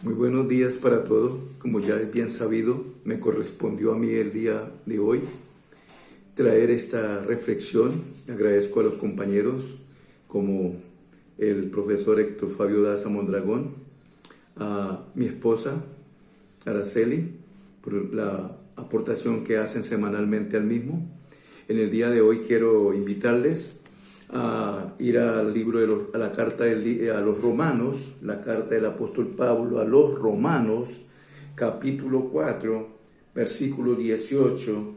Muy buenos días para todos. Como ya es bien sabido, me correspondió a mí el día de hoy traer esta reflexión. Agradezco a los compañeros como el profesor Héctor Fabio Daza Mondragón, a mi esposa Araceli por la aportación que hacen semanalmente al mismo. En el día de hoy quiero invitarles a ir al libro a la carta a los Romanos, la carta del apóstol Pablo a los Romanos, capítulo 4, versículo 18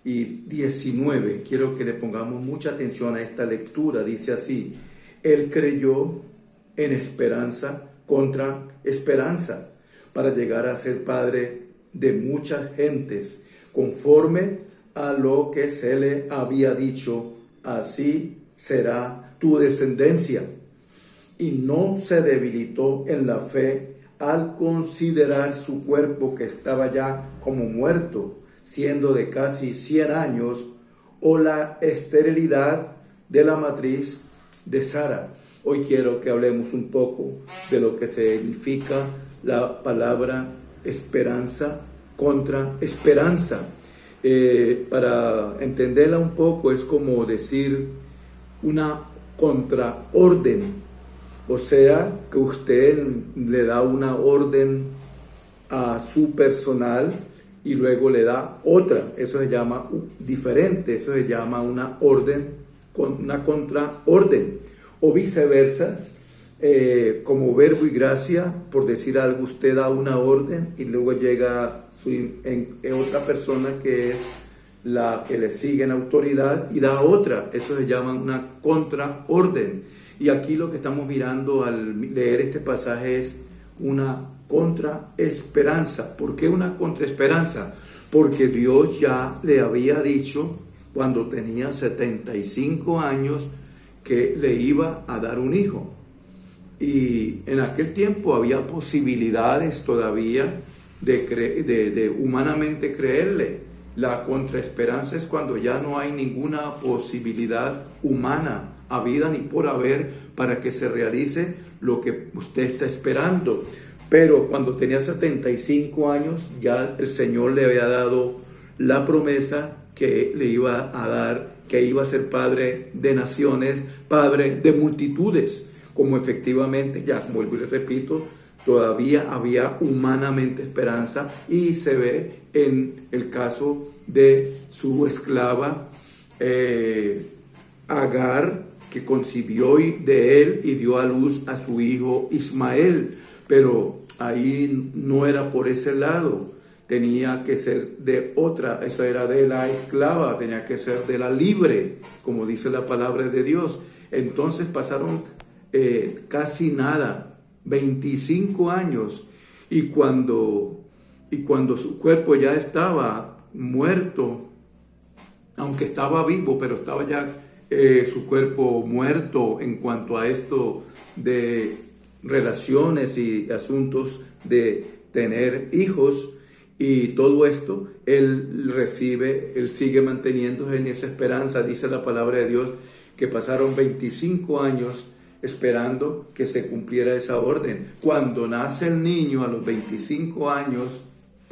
y 19. Quiero que le pongamos mucha atención a esta lectura. Dice así: Él creyó en esperanza contra esperanza, para llegar a ser padre de muchas gentes, conforme a lo que se le había dicho, así será tu descendencia. Y no se debilitó en la fe al considerar su cuerpo, que estaba ya como muerto, siendo de casi 100 años, o la esterilidad de la matriz de Sara. Hoy quiero que hablemos un poco de lo que significa la palabra esperanza contra esperanza. Para entenderla un poco, es como decir una contraorden. O sea, que usted le da una orden a su personal y luego le da otra. Eso se llama diferente, eso se llama una orden, una contraorden. O viceversa, como verbo y gracia, por decir algo, usted da una orden y luego llega otra persona que es la que le sigue en autoridad y da otra. Eso se llama una contraorden. Y aquí lo que estamos mirando al leer este pasaje es una contraesperanza. ¿Por qué una contraesperanza? Porque Dios ya le había dicho cuando tenía 75 años que le iba a dar un hijo. Y en aquel tiempo había posibilidades todavía de humanamente creerle. La contraesperanza es cuando ya no hay ninguna posibilidad humana, habida ni por haber, para que se realice lo que usted está esperando. Pero cuando tenía 75 años, ya el Señor le había dado la promesa que le iba a dar, que iba a ser padre de naciones, padre de multitudes. Como efectivamente, ya vuelvo y le repito, todavía había humanamente esperanza, y se ve en el caso de su esclava Agar, que concibió de él y dio a luz a su hijo Ismael. Pero ahí no era por ese lado, tenía que ser de otra. Eso era de la esclava, tenía que ser de la libre, como dice la palabra de Dios. Entonces pasaron casi nada, 25 años, y cuando su cuerpo ya estaba muerto, aunque estaba vivo, pero estaba ya su cuerpo muerto en cuanto a esto de relaciones y asuntos de tener hijos y todo esto, él sigue manteniéndose en esa esperanza. Dice la palabra de Dios que pasaron 25 años esperando que se cumpliera esa orden. Cuando nace el niño a los 25 años,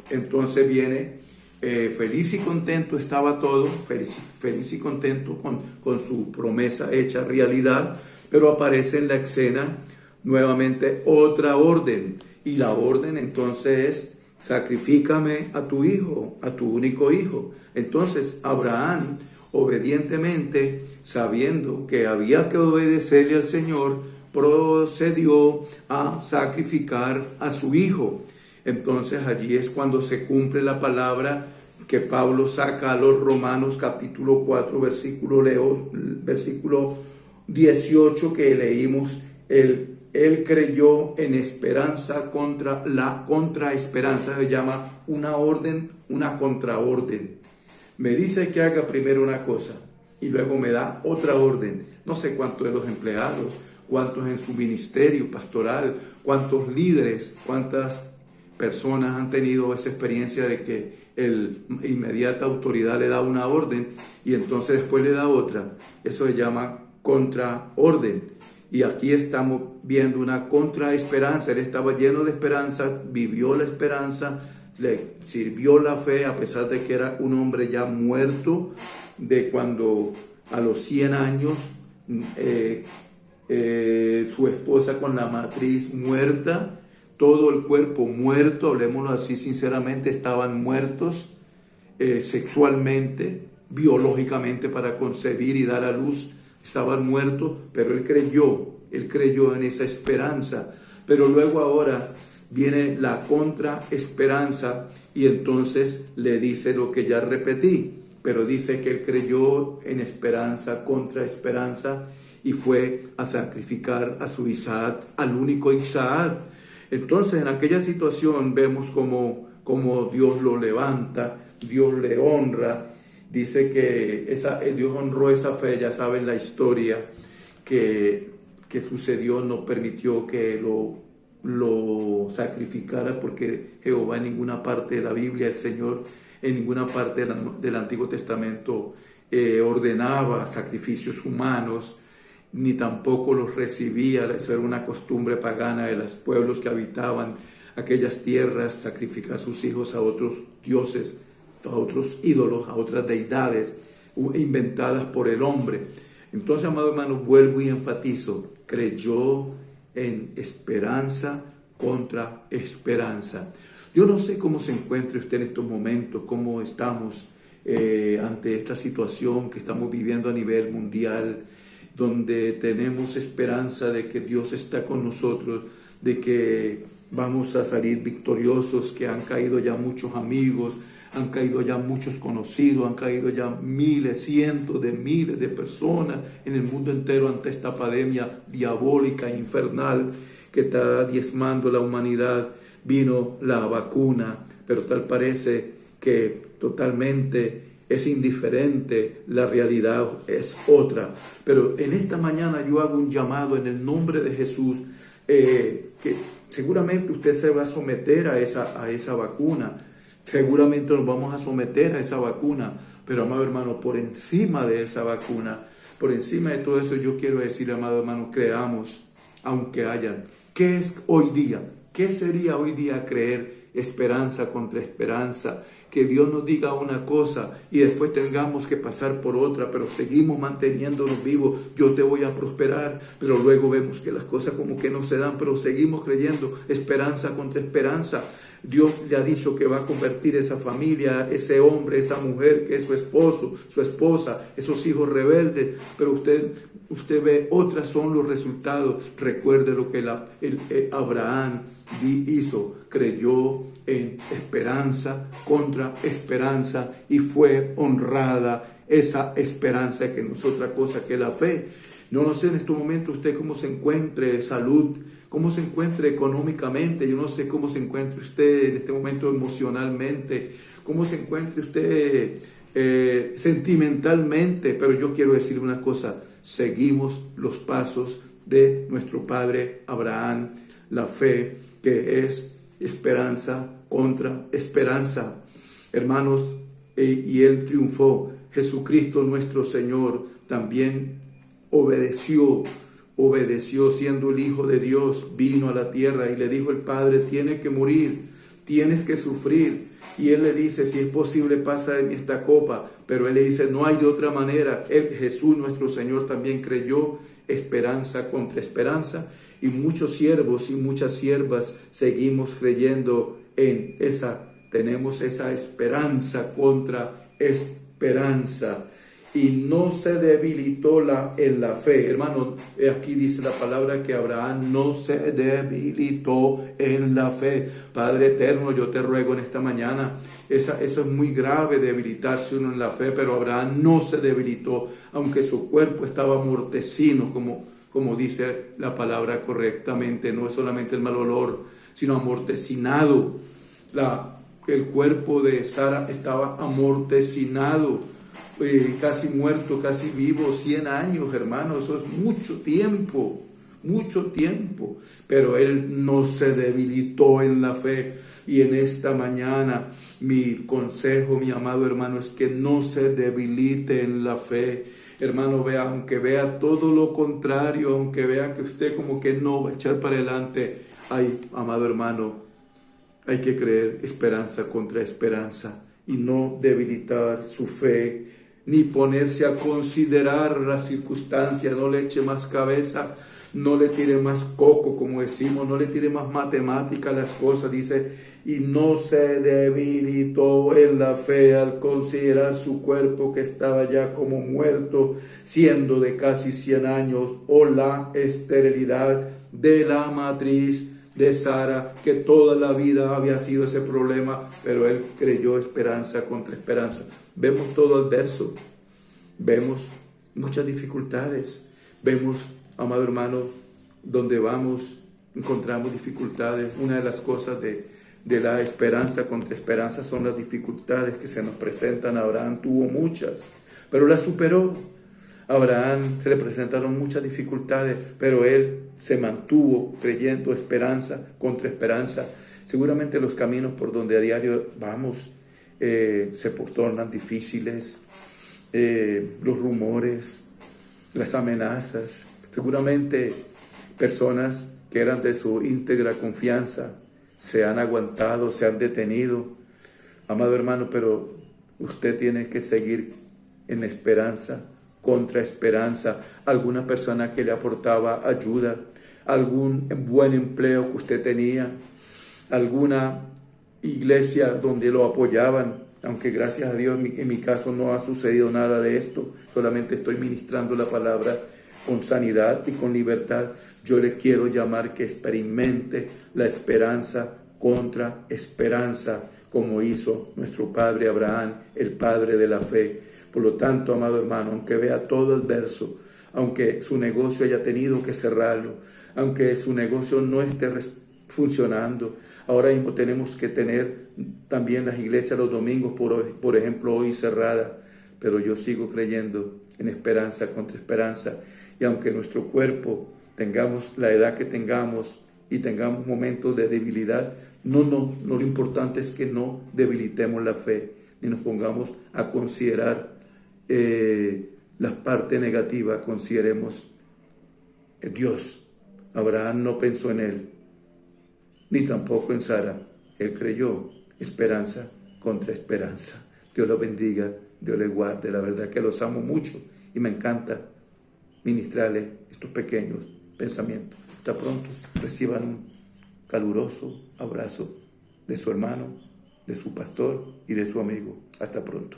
entonces viene feliz y contento, estaba todo, feliz y contento con su promesa hecha realidad, pero aparece en la escena nuevamente otra orden, y la orden entonces es: sacrifícame a tu hijo, a tu único hijo. Entonces Abraham, obedientemente, sabiendo que había que obedecerle al Señor, procedió a sacrificar a su hijo. Entonces allí es cuando se cumple la palabra que Pablo saca a los Romanos capítulo 4 versículo 18 que leímos. Él creyó en esperanza contra la contraesperanza. Se llama una orden, una contraorden. Me dice que haga primero una cosa y luego me da otra orden. No sé cuántos de los empleados, cuántos en su ministerio pastoral, cuántos líderes, cuántas personas han tenido esa experiencia de que inmediata autoridad le da una orden y entonces después le da otra. Eso se llama contraorden. Y aquí estamos viendo una contraesperanza. Él estaba lleno de esperanza, vivió la esperanza, le sirvió la fe, a pesar de que era un hombre ya muerto, de cuando a los 100 años su esposa con la matriz muerta, todo el cuerpo muerto, hablemoslo así sinceramente, estaban muertos sexualmente, biológicamente para concebir y dar a luz, estaban muertos, pero él creyó en esa esperanza. Pero luego ahora viene la contraesperanza y entonces le dice lo que ya repetí, pero dice que él creyó en esperanza, contraesperanza, y fue a sacrificar a su Isaac, al único Isaac. Entonces en aquella situación vemos como Dios lo levanta, Dios le honra. Dice que Dios honró esa fe. Ya saben la historia que sucedió, no permitió que lo sacrificara, porque Jehová en ninguna parte de la Biblia, el Señor en ninguna parte del Antiguo Testamento ordenaba sacrificios humanos, ni tampoco los recibía. Eso era una costumbre pagana de los pueblos que habitaban aquellas tierras, sacrificar sus hijos a otros dioses, a otros ídolos, a otras deidades inventadas por el hombre. Entonces, amado hermano, vuelvo y enfatizo, creyó en esperanza contra esperanza. Yo no sé cómo se encuentra usted en estos momentos, cómo estamos ante esta situación que estamos viviendo a nivel mundial, donde tenemos esperanza de que Dios está con nosotros, de que vamos a salir victoriosos, que han caído ya muchos amigos, han caído ya muchos conocidos, han caído ya miles, cientos de miles de personas en el mundo entero ante esta pandemia diabólica, infernal, que está diezmando la humanidad. Vino la vacuna, pero tal parece que totalmente es indiferente, la realidad es otra. Pero en esta mañana yo hago un llamado en el nombre de Jesús, que seguramente usted se va a someter a esa vacuna, seguramente nos vamos a someter a esa vacuna, pero amado hermano, por encima de esa vacuna, por encima de todo eso, yo quiero decir, amado hermano, creamos, aunque hayan. ¿Qué es hoy día? ¿Qué sería hoy día creer esperanza contra esperanza? Que Dios nos diga una cosa y después tengamos que pasar por otra, pero seguimos manteniéndonos vivos. Yo te voy a prosperar, pero luego vemos que las cosas como que no se dan, pero seguimos creyendo esperanza contra esperanza. Dios le ha dicho que va a convertir esa familia, ese hombre, esa mujer, que es su esposo, su esposa, esos hijos rebeldes, pero usted ve, otras son los resultados. Recuerde lo que Abraham hizo, creyó en esperanza contra esperanza y fue honrada esa esperanza, que no es otra cosa que la fe. Yo no sé en este momento usted cómo se encuentre de salud, cómo se encuentre económicamente, yo no sé cómo se encuentre usted en este momento emocionalmente, cómo se encuentre usted sentimentalmente, pero yo quiero decir una cosa: seguimos los pasos de nuestro padre Abraham, la fe, que es esperanza contra esperanza, hermanos, y él triunfó. Jesucristo nuestro Señor también obedeció siendo el Hijo de Dios, vino a la tierra y le dijo el Padre: tienes que morir, tienes que sufrir. Y él le dice: si es posible, pasa de mí esta copa. Pero él le dice: no hay de otra manera. Jesús nuestro Señor también creyó esperanza contra esperanza, y muchos siervos y muchas siervas seguimos creyendo en tenemos esa esperanza contra esperanza. Y no se debilitó en la fe. Hermano, aquí dice la palabra que Abraham no se debilitó en la fe. Padre eterno, yo te ruego en esta mañana, eso es muy grave, debilitarse uno en la fe, pero Abraham no se debilitó, aunque su cuerpo estaba amortecido, como dice la palabra correctamente. No es solamente el mal olor, sino amortecinado. El cuerpo de Sara estaba amortecinado, casi muerto, casi vivo, 100 años, hermano. Eso es mucho tiempo, pero él no se debilitó en la fe. Y en esta mañana mi consejo, mi amado hermano, es que no se debilite en la fe. hermano, vea, aunque vea todo lo contrario, aunque vea que usted como que no va a echar para adelante, ay, amado hermano, hay que creer esperanza contra esperanza y no debilitar su fe, ni ponerse a considerar las circunstancias, no le eche más cabeza, no le tire más coco, como decimos, no le tire más matemática a las cosas, dice, y no se debilitó en la fe al considerar su cuerpo que estaba ya como muerto, siendo de casi 100 años, o la esterilidad de la matriz de Sara, que toda la vida había sido ese problema, pero él creyó esperanza contra esperanza. Vemos todo adverso, vemos muchas dificultades, vemos, amado hermano, donde vamos, encontramos dificultades. Una de las cosas de la esperanza contra esperanza son las dificultades que se nos presentan. Abraham tuvo muchas, pero las superó. A Abraham se le presentaron muchas dificultades, pero él se mantuvo creyendo esperanza contra esperanza. Seguramente los caminos por donde a diario vamos se tornan difíciles, los rumores, las amenazas. Seguramente personas que eran de su íntegra confianza se han aguantado, se han detenido. Amado hermano, pero usted tiene que seguir en esperanza contra esperanza. Alguna persona que le aportaba ayuda, algún buen empleo que usted tenía, alguna iglesia donde lo apoyaban, aunque gracias a Dios en mi caso no ha sucedido nada de esto, solamente estoy ministrando la palabra con sanidad y con libertad. Yo le quiero llamar que experimente la esperanza contra esperanza, como hizo nuestro padre Abraham, el padre de la fe. Por lo tanto, amado hermano, aunque vea todo adverso, aunque su negocio haya tenido que cerrarlo, aunque su negocio no esté funcionando, ahora mismo tenemos que tener también las iglesias los domingos, por ejemplo, hoy cerrada, pero yo sigo creyendo en esperanza contra esperanza. Y aunque nuestro cuerpo tengamos la edad que tengamos y tengamos momentos de debilidad, no, lo importante es que no debilitemos la fe, ni nos pongamos a considerar la parte negativa, consideremos Dios. Abraham no pensó en él, ni tampoco en Sara. Él creyó esperanza contra esperanza. Dios lo bendiga, Dios le guarde. La verdad que los amo mucho y me encanta ministrarles estos pequeños pensamientos. Hasta pronto. Reciban un caluroso abrazo de su hermano, de su pastor y de su amigo. Hasta pronto.